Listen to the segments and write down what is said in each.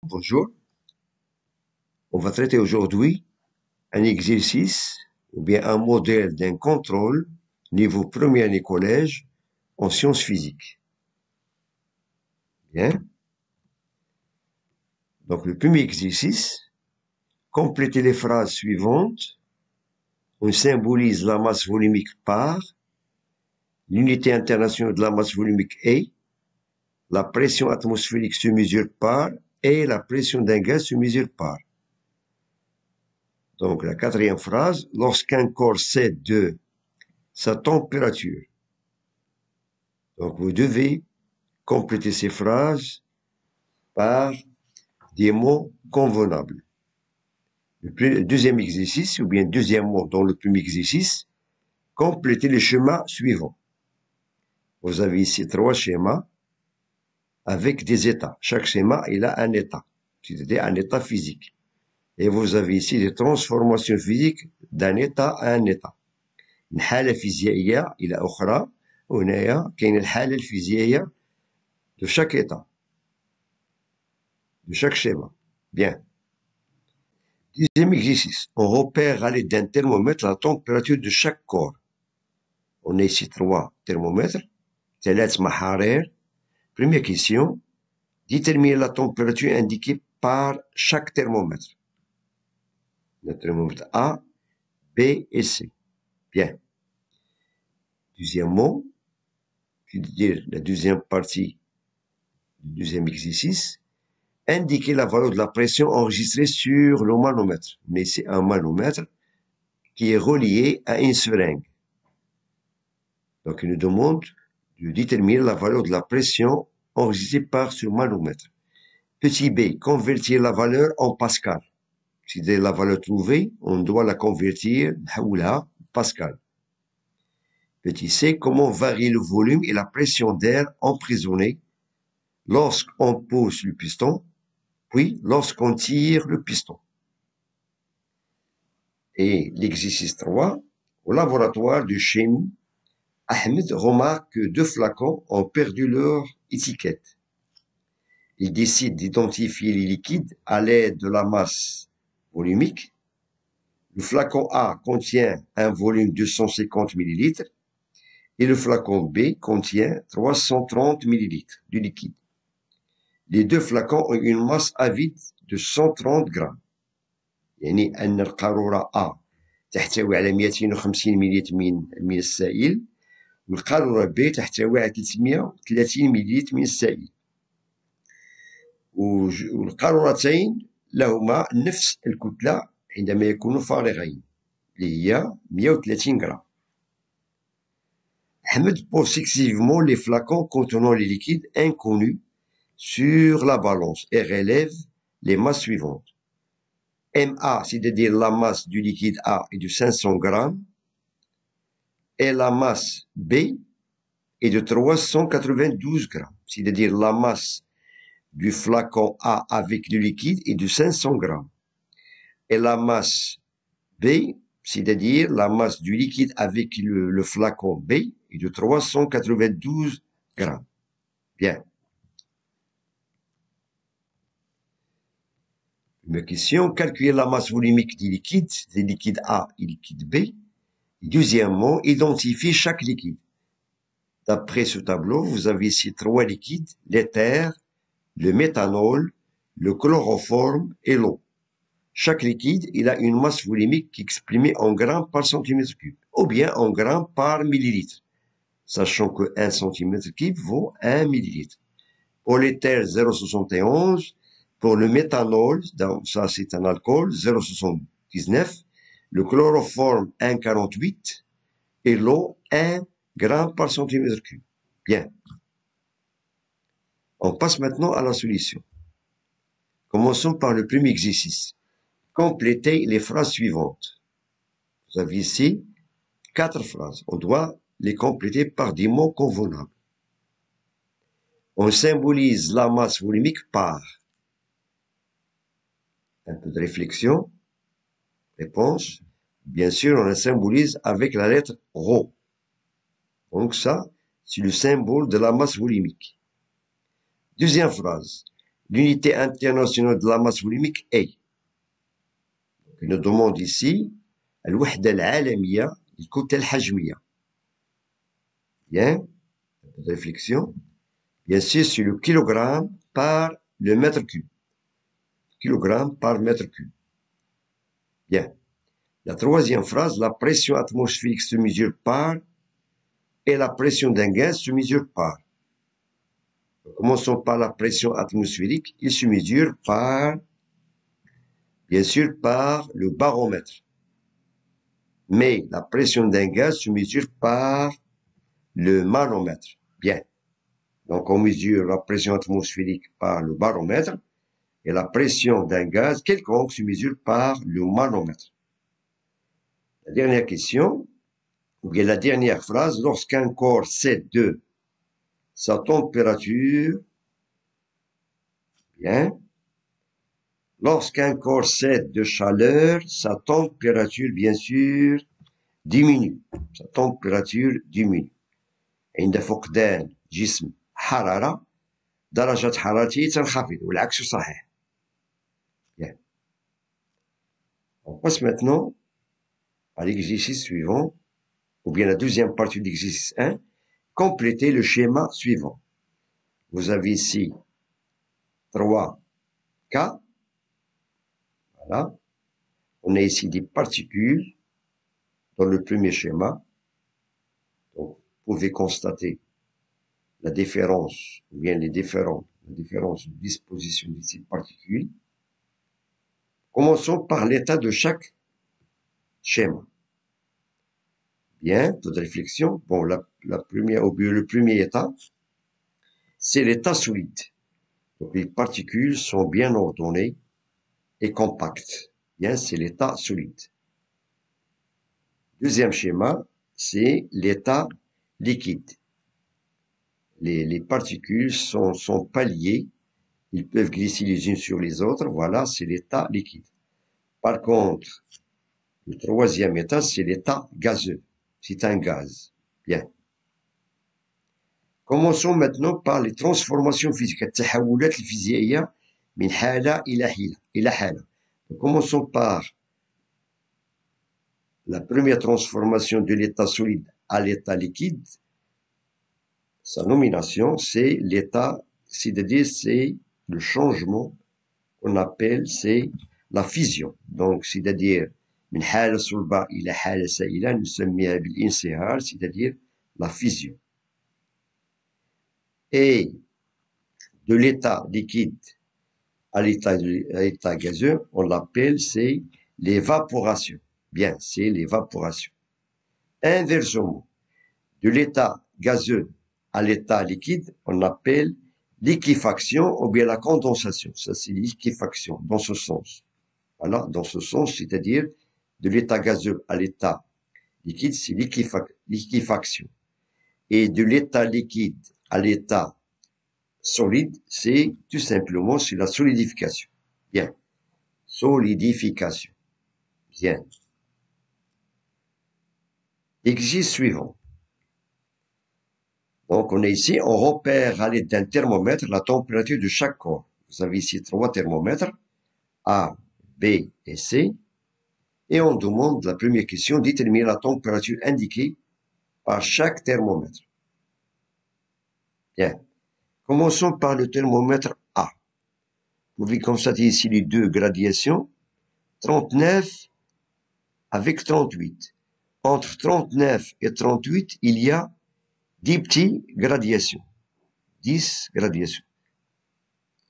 Bonjour, on va traiter aujourd'hui un exercice ou bien un modèle d'un contrôle niveau première année collège en sciences physiques. Bien. Donc le premier exercice, complétez les phrases suivantes. On symbolise la masse volumique par l'unité internationale de la masse volumique est, la pression atmosphérique se mesure par et la pression d'un gaz se mesure par. Donc la quatrième phrase, lorsqu'un corps cède de sa température. Donc vous devez compléter ces phrases par des mots convenables. Le deuxième exercice, ou bien deuxième mot dans le premier exercice, complétez les schémas suivants. Vous avez ici 3 schémas avec des états. Chaque schéma, il a un état, c'est-à-dire un état physique. Et vous avez ici des transformations physiques d'un état à un état. الحالة الفيزيائية إلى أخرى، هنايا كاين الحالة الفيزيائية de chaque état, de chaque schéma. Bien. Deuxième exercice, on repère à l'aide d'un thermomètre la température de chaque corps. On a ici 3 thermomètres, 3 محارير. Première question, déterminer la température indiquée par chaque thermomètre. Le thermomètre A, B et C. Bien. Deuxième mot, c'est-à-dire la deuxième partie du deuxième exercice, indiquer la valeur de la pression enregistrée sur le manomètre. Mais c'est un manomètre qui est relié à une seringue. Donc, il nous demande de déterminer la valeur de la pression enregistrée par ce manomètre. Petit b, convertir la valeur en Pascal. C'est-à-dire la valeur trouvée, on doit la convertir en Pascal. Petit c, comment varier le volume et la pression d'air emprisonné lorsqu'on pousse le piston, puis lorsqu'on tire le piston. Et l'exercice 3, au laboratoire de chimie, Ahmed remarque que 2 flacons ont perdu leur étiquette. Il décide d'identifier les liquides à l'aide de la masse volumique. Le flacon A contient un volume de 150 ml et le flacon B contient 330 ml de liquide. Les 2 flacons ont une masse à vide de 130 grammes. يعني أن القارورة A تحتوي على 250 مليلتر من السائل، والقارورة B تحتوي على 330 مليلتر من السائل. والقارورتين لهما نفس الكتلة عندما يكونوا فارغين اللي هي 130 غرام. Ahmed pose successivement les flacons contenant les liquides inconnus sur la balance et relève les masses suivantes. MA, c'est-à-dire la masse du liquide A est de 500 grammes et la masse B est de 392 grammes, c'est-à-dire la masse du flacon A avec le liquide est de 500 grammes. Et la masse B, c'est-à-dire la masse du liquide avec le flacon B, est de 392 grammes. Bien. Première question, calculer la masse volumique des liquides A et liquide B. Et deuxièmement, identifier chaque liquide. D'après ce tableau, vous avez ici 3 liquides, l'éther, le méthanol, le chloroforme et l'eau. Chaque liquide, il a une masse volumique exprimée en grammes par centimètre cube, ou bien en grammes par millilitre, sachant que 1 centimètre cube vaut 1 millilitre. Pour l'éther, 0,71. Pour le méthanol, donc ça c'est un alcool, 0,79. Le chloroforme, 1,48. Et l'eau, 1 gramme par centimètre cube. Bien. On passe maintenant à la solution. Commençons par le premier exercice. Complétez les phrases suivantes. Vous avez ici 4 phrases. On doit les compléter par des mots convenables. On symbolise la masse volumique par. Un peu de réflexion. Réponse. Bien sûr, on la symbolise avec la lettre ρ. Donc ça, c'est le symbole de la masse volumique. Deuxième phrase. l'unité internationale de la masse volumique est. Une demande ici, الوحدة العالمية للكتلة الحجمية. Bien, réflexion. Bien sûr, c'est le kilogramme par le mètre cube. Kilogramme par mètre cube. Bien. La troisième phrase, la pression atmosphérique se mesure par et la pression d'un gaz se mesure par. Commençons par la pression atmosphérique. Il se mesure par, bien sûr, par le baromètre. Mais la pression d'un gaz se mesure par le manomètre. Bien. Donc, on mesure la pression atmosphérique par le baromètre et la pression d'un gaz quelconque se mesure par le manomètre. La dernière question, ou bien la dernière phrase, lorsqu'un corps cède de sa température, bien, lorsqu'un corps cède de chaleur, sa température, bien sûr, diminue. Sa température diminue. عند فقدان جسم حرارة درجة حرارته تنخفض والعكس صحيح. Bien. On passe maintenant à l'exercice suivant, ou bien la deuxième partie de l'exercice 1, complétez le schéma suivant. Vous avez ici 3 cas. Voilà. On a ici des particules dans le premier schéma. Donc, vous pouvez constater la différence, ou bien la différence de disposition de ces particules. Commençons par l'état de chaque schéma. Bien, toute réflexion. Bon, le premier état, c'est l'état solide. Donc, les particules sont bien ordonnées et compactes. Bien, c'est l'état solide. Deuxième schéma, c'est l'état liquide. Les particules sont pas liées. Ils peuvent glisser les unes sur les autres. Voilà, c'est l'état liquide. Par contre, le troisième état, c'est l'état gazeux. C'est un gaz. Bien. Commençons maintenant par les transformations physiques. التحولات الفيزيائية من حالة إلى حالة. Commençons par la première transformation de l'état solide à l'état liquide. Sa nomination, c'est l'état, c'est-à-dire c'est le changement qu'on appelle, c'est la fusion. Donc, c'est-à-dire من حالة صلبة إلى حالة سائلة نسميها بالانصهار, c'est-à-dire la fusion. Et de l'état liquide à l'état gazeux, on l'appelle, c'est l'évaporation. Bien, c'est l'évaporation. Inversement, de l'état gazeux à l'état liquide, on appelle liquéfaction ou bien la condensation. Ça, c'est liquéfaction, dans ce sens. Voilà, dans ce sens, c'est-à-dire de l'état gazeux à l'état liquide, c'est liquéfaction. Et de l'état liquide à l'état solide, c'est tout simplement c'est la solidification. Bien. Solidification. Bien. Exercice suivant. Donc, on est ici, on repère à l'aide d'un thermomètre la température de chaque corps. Vous avez ici 3 thermomètres, A, B et C. Et on demande la première question, déterminer la température indiquée par chaque thermomètre. Bien. Commençons par le thermomètre A. Vous pouvez constater ici les deux gradations, 39 avec 38. Entre 39 et 38, il y a 10 petites gradations. 10 gradations.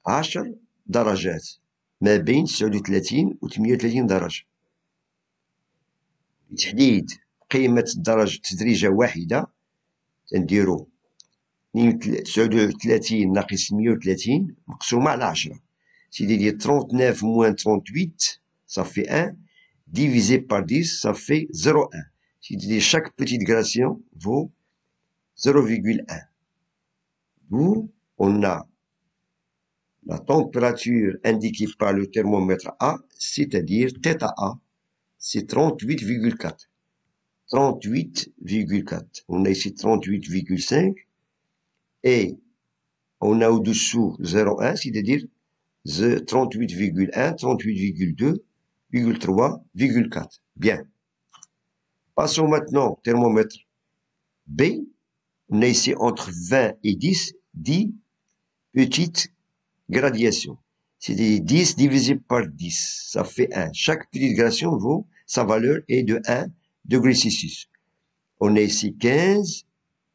10 درجات ما بين 39 و 38 درجة. لتحديد قيمة تدريجة واحدة تنديرو 39 ناقص 130 مقسومة على 10. C'est-à-dire 39 moins 38, ça fait 1. Divisé par 10, ça fait 0,1. C'est-à-dire chaque petite gradation vaut 0,1. D'où on a la température indiquée par le thermomètre A, c'est-à-dire θA, c'est 38,4. 38,4. On a ici 38,5 et on a au-dessous 0,1, c'est-à-dire 38,1, 38,2, 3, 4. Bien. Passons maintenant, thermomètre B. On a ici entre 20 et 10 petites gradations. C'est-à-dire 10 divisé par 10, ça fait 1. Chaque petite gradation vaut, sa valeur est de 1 degré Celsius. On a ici 15,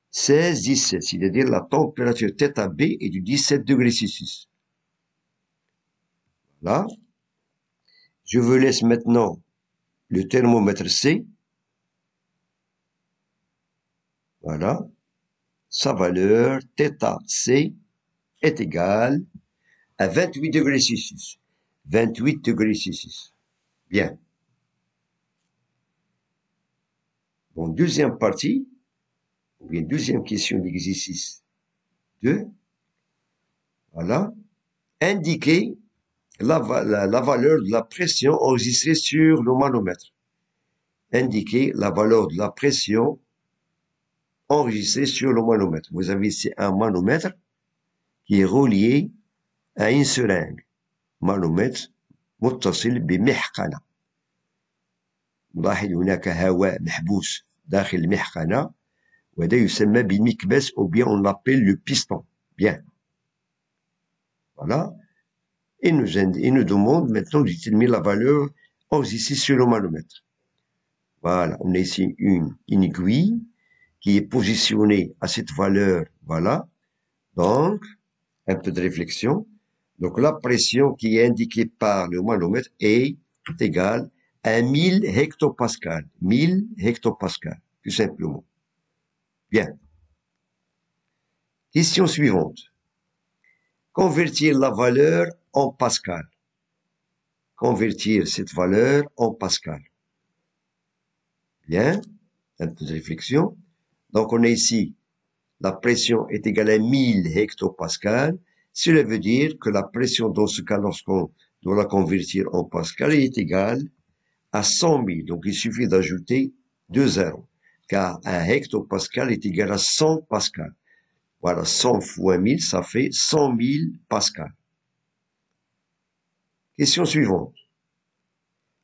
16, 17, c'est-à-dire la température θ B est de 17 degrés Celsius. Là, je vous laisse maintenant le thermomètre C. Voilà. Sa valeur θC est égale à 28 degrés Celsius. 28 degrés Celsius. Bien. Bon, deuxième partie, ou bien deuxième question d'exercice 2. Voilà. Indiquer la valeur de la pression enregistrée sur le manomètre. Indiquer la valeur de la pression enregistrée sur le manomètre. Vous avez ici un manomètre qui est relié à une seringue. manomètre متصل بمحقنة. نلاحظ هناك هواء محبوس داخل المحقنة وهذا يسمى بالمكبس ou bien on l'appelle le piston. Bien. Voilà. Il nous demande maintenant de déterminer la valeur enregistrée sur le manomètre. Voilà. On a ici une aiguille qui est positionnée à cette valeur. Voilà. Donc, un peu de réflexion. Donc, la pression qui est indiquée par le manomètre est égale à 1000 hectopascales. 1000 hectopascales, tout simplement. Bien. Question suivante. Convertir la valeur en pascal. Convertir cette valeur en pascal. Bien. Un peu de réflexion. Donc, on a ici, la pression est égale à 1000 hectopascales. Cela veut dire que la pression, dans ce cas, lorsqu'on doit la convertir en pascal, est égale à 100 000. Donc, il suffit d'ajouter 2 zéros. Car un hectopascal est égal à 100 pascal. Voilà, 100 fois 1000, ça fait 100 000 pascal. Question suivante.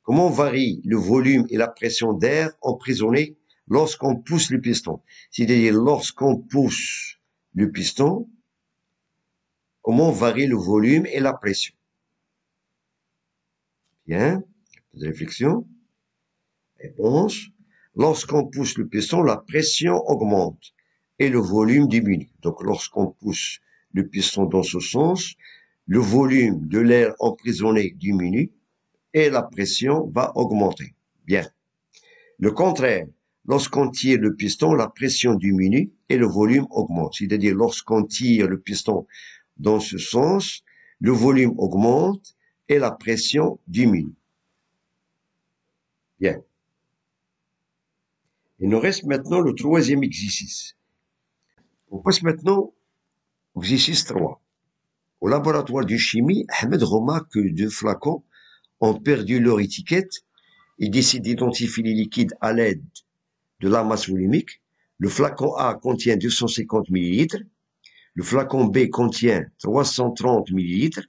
Comment varie le volume et la pression d'air emprisonné lorsqu'on pousse le piston? C'est-à-dire, lorsqu'on pousse le piston, comment varie le volume et la pression? Bien, de réflexion. Réponse. Lorsqu'on pousse le piston, la pression augmente et le volume diminue. Donc, lorsqu'on pousse le piston dans ce sens, le volume de l'air emprisonné diminue et la pression va augmenter. Bien. Le contraire, lorsqu'on tire le piston, la pression diminue et le volume augmente. C'est-à-dire, lorsqu'on tire le piston dans ce sens, le volume augmente et la pression diminue. Bien. Il nous reste maintenant le troisième exercice. On passe maintenant au exercice 3. Au laboratoire de chimie, Ahmed remarque que 2 flacons ont perdu leur étiquette et décide d'identifier les liquides à l'aide de la masse volumique. Le flacon A contient 250 ml, le flacon B contient 330 ml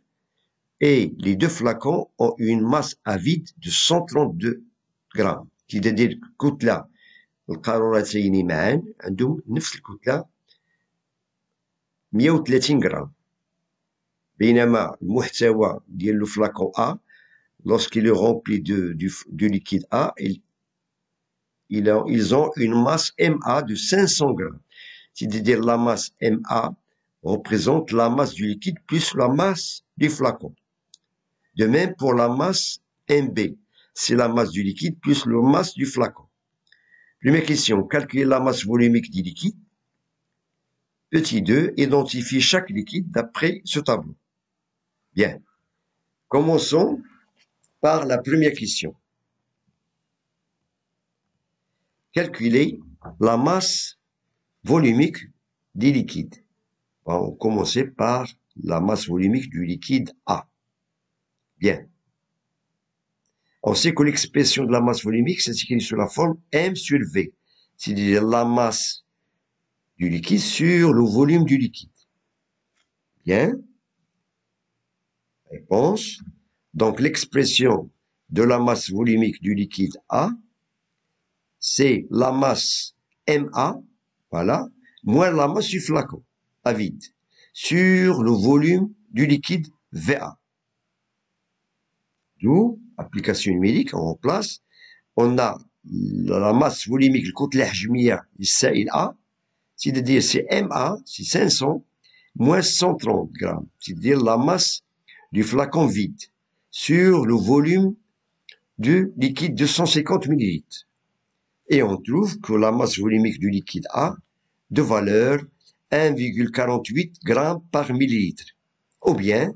et les 2 flacons ont une masse à vide de 132 grammes. C'est-à-dire كتلة القارورتين معا عندهم نفس الكتلة 130 غرام. بينما المحتوى ديال لو flacon A, lorsqu'il est rempli de liquide A, ils ont une masse MA de 500 grammes. C'est-à-dire la masse MA représente la masse du liquide plus la masse du flacon. De même pour la masse MB, c'est la masse du liquide plus la masse du flacon. Première question, calculer la masse volumique du liquide. Petit 2, identifier chaque liquide d'après ce tableau. Bien. Commençons par la première question. Calculer la masse volumique du liquide. On va commencer par la masse volumique du liquide A. Bien. On sait que l'expression de la masse volumique s'écrit sous la forme M sur V, c'est-à-dire la masse du liquide sur le volume du liquide. Bien. Réponse. Donc, l'expression de la masse volumique du liquide A, c'est la masse MA, voilà, moins la masse du flacon à vide, sur le volume du liquide VA. D'où, application numérique, on remplace, on a la masse volumique, le côté الحجمية للسائل A, c'est-à-dire c'est MA, c'est 500, moins 130 grammes, c'est-à-dire la masse du flacon vide, sur le volume du liquide de 150 millilitres. Et on trouve que la masse volumique du liquide A de valeur 1,48 grammes par millilitre, ou bien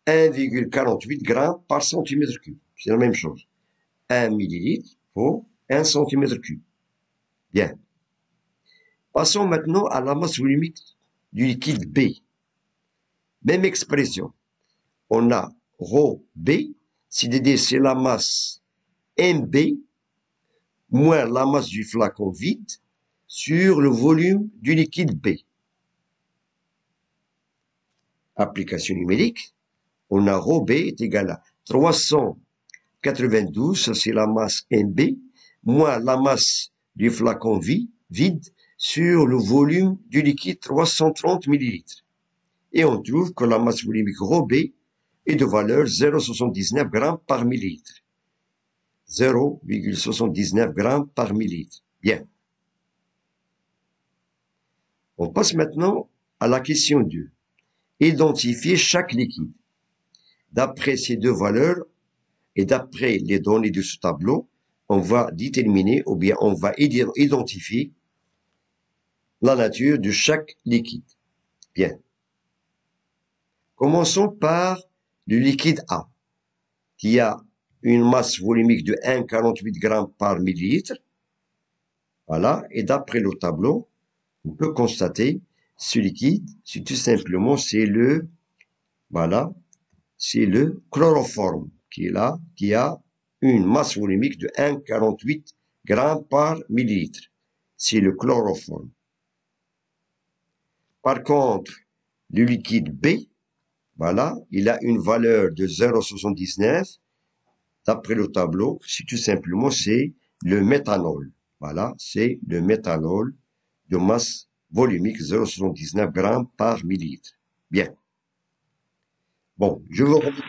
1,48 grammes par centimètre cube. C'est la même chose. 1 millilitre pour 1 centimètre cube. Bien. Passons maintenant à la masse volumique du liquide B. Même expression. On a ρ B, c'est-à-dire c'est la masse MB moins la masse du flacon vide sur le volume du liquide B. Application numérique, on a ρ B est égal à 392, ça c'est la masse MB, moins la masse du flacon vide sur le volume du liquide 330 millilitres. Et on trouve que la masse volumique ρ B est de valeur 0,79 grammes par millilitre. 0,79 grammes par millilitre. Bien. On passe maintenant à la question 2. Identifier chaque liquide. D'après ces deux valeurs et d'après les données de ce tableau, on va déterminer ou bien on va identifier la nature de chaque liquide. Bien. Commençons par le liquide A, qui a une masse volumique de 1,48 grammes par millilitre. Voilà. Et d'après le tableau, on peut constater ce liquide, c'est tout simplement, c'est le, voilà, c'est le chloroforme qui est là, qui a une masse volumique de 1,48 grammes par millilitre. C'est le chloroforme. Par contre, le liquide B, voilà, il a une valeur de 0,79. D'après le tableau, c'est tout simplement, c'est le méthanol. Voilà, c'est le méthanol de masse volumique 0,79 grammes par millilitre. Bien. Bon, je vous remercie.